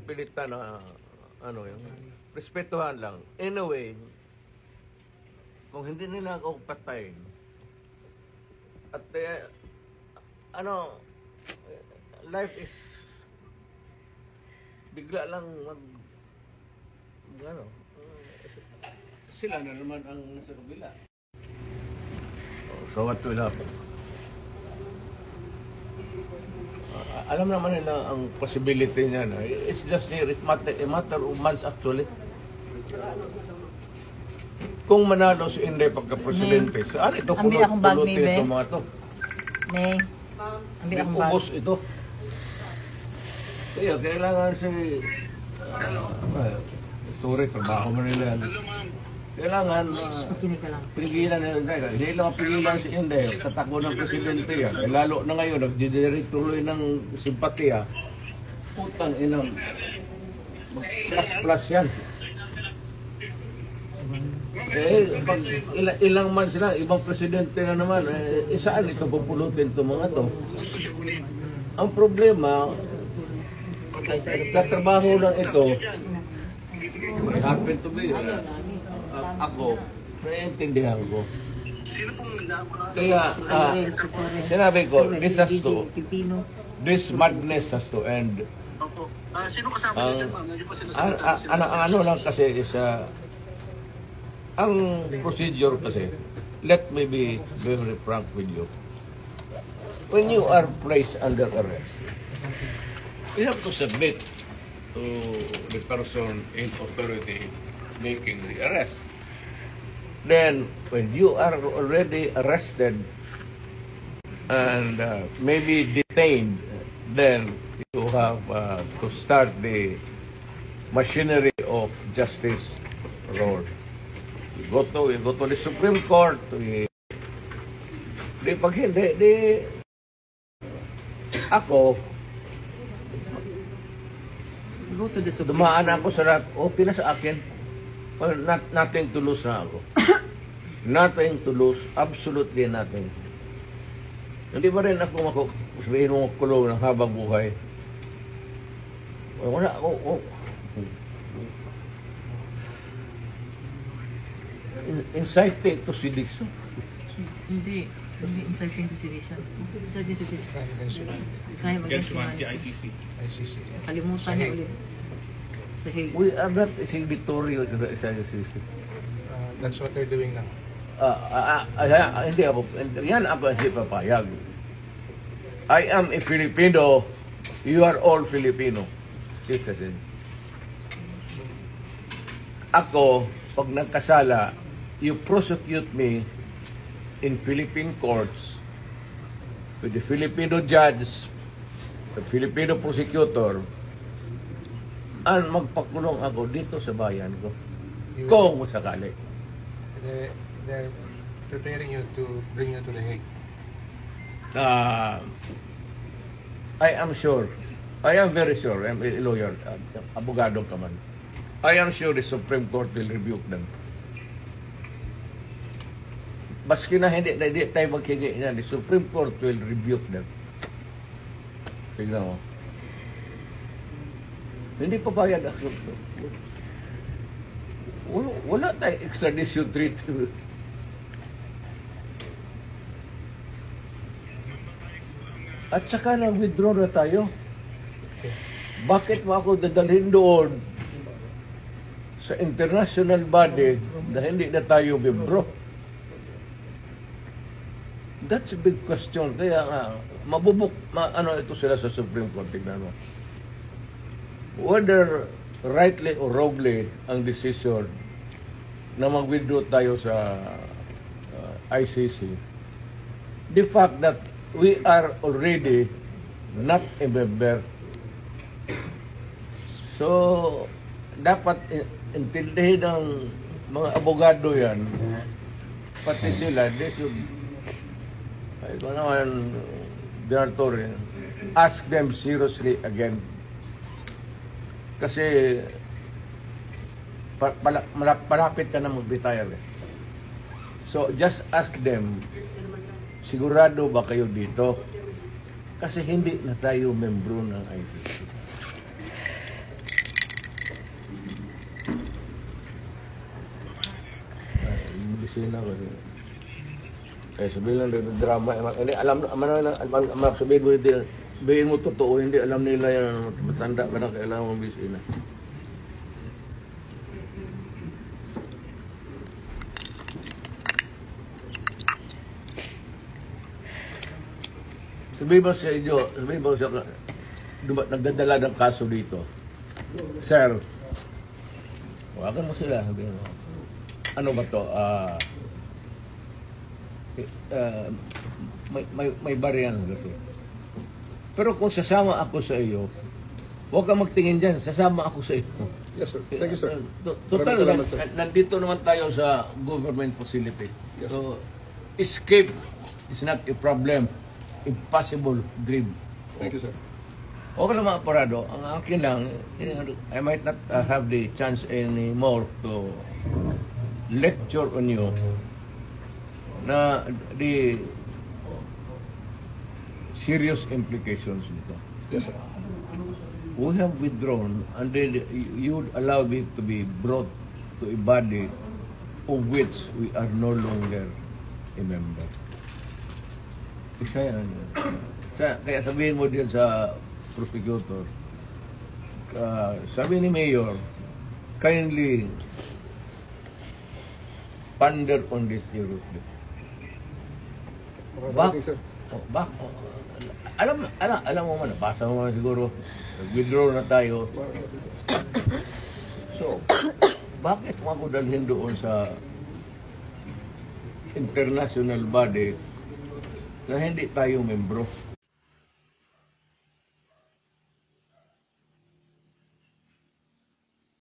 pilitan na ano yung respetuhan lang. Anyway, kung hindi nila ako patayin at ano, life is bigla lang ano, sila na naman ang nasa kabila. So what will happen? Alam naman nila ang possibility niya na it's just a matter of months actually. Kung manalo si Inday pagka-presidente, saan ito pulutin ito mga to? May ambil akong bag. Ubos ito. Kaya kailangan si Turi, trabaho mo nila. Kailangan pigilan na yun. Hindi lang pigilan si Inday. Tatakbo ng presidente yan. Lalo na ngayon, nagdidirect tuloy ng simpatiya. Putang inang plus yan. Pag ilang man sila, ibang presidente na naman, saan ito pupulutin ito mga to? Ang problema, katrabaho lang ito, I happen to be, ako, naiintindihan ko. Kaya, sinabi ko, this madness has to end. Sino kasama niyo dyan, ma'am? Ano lang kasi is, ang procedure kasi, let me be very frank with you. When you are placed under arrest, you have to submit to the person in authority making the arrest. Then, when you are already arrested and maybe detained, then you have to start the machinery of justice roll. You go to the Supreme Court. Pag hindi, ako, dumaan ako sa lahat, okay na sa akin. Well, nothing to lose na ako. Nothing to lose, absolutely nothing. Hindi ba rin ako sabihin mo kulong ng habang buhay? Wala ako. Inciting to sedition. Hindi inciting to sedition. Inciting to sedition. Kaya mag-against ICC. Kalimutan niya ulit. Sa Hague. We are not signatory sa ICC. That's what they're doing now. Hindi ako. Yan ako hindi papayag. I am a Filipino. You are all Filipino citizens. Ako, pag nagkasala, you prosecute me in Philippine courts with the Filipino judge, the Filipino prosecutor, and magpakulong ako dito sa bayan ko. Kung sakali. They're preparing you to bring you to the Hague. I am sure. I am very sure. I'm a lawyer. Abogado ka man. I am sure the Supreme Court will rebuke them. Baski na hindi tayo magkigay niya, the Supreme Court will rebuke them. Tignan mo. Hindi pa bayad ako. Wala tayo extradition treaty. At saka nag-withdraw na tayo. Bakit mo ako dadalhin doon sa international body na hindi na tayo membro? That's a big question. Kaya ano ito sila sa Supreme Court, tignan mo. Whether rightly or wrongly ang decision na mag-withdraw tayo sa ICC, the fact that we are already not a member. So, dapat intindihin ng mga abogado yan, pati sila, they should, ito naman, Bernardo, ask them seriously again. Kasi, malapit ka na mag-retire. So, just ask them, sigurado ba kayo dito? Kasi hindi na tayo membro ng ICC. opisina kasi. Eh, sabihin lang rin, drama. Hindi, alam sabihin mo, hindi, sabihin mo totoo, hindi alam nila yan, matanda ka na kailangan mong opisina. Sabihin mo sa inyo, sabihin mo sa nagdadala ng kaso dito. Sir, wagan mo sila, sabihin mo. Ano ba to? May bariyan kasi. Pero kung sasama ako sa iyo, huwag kang magtingin dyan, sasama ako sa iyo. Yes, sir. Thank you, sir. Total, Maraming salamat, sir. nandito naman tayo sa government facility. Yes, So, escape is not a problem. Impossible dream. Thank you, sir. Okay lang mga parado. Ang akin lang, I might not have the chance anymore to lecture on you na the serious implications nito. Yes, sir. We have withdrawn and then you allow me to be brought to a body of which we are no longer a member. Isa yan. Kaya sabihin mo din sa prosecutor, sabi ni Mayor, kindly ponder on this seriously. Maraming, sir. Alam mo man, nabasa mo man siguro, withdraw na tayo. Maraming, sir. So, bakit mo ako dalhin doon sa international body na hindi tayo membro?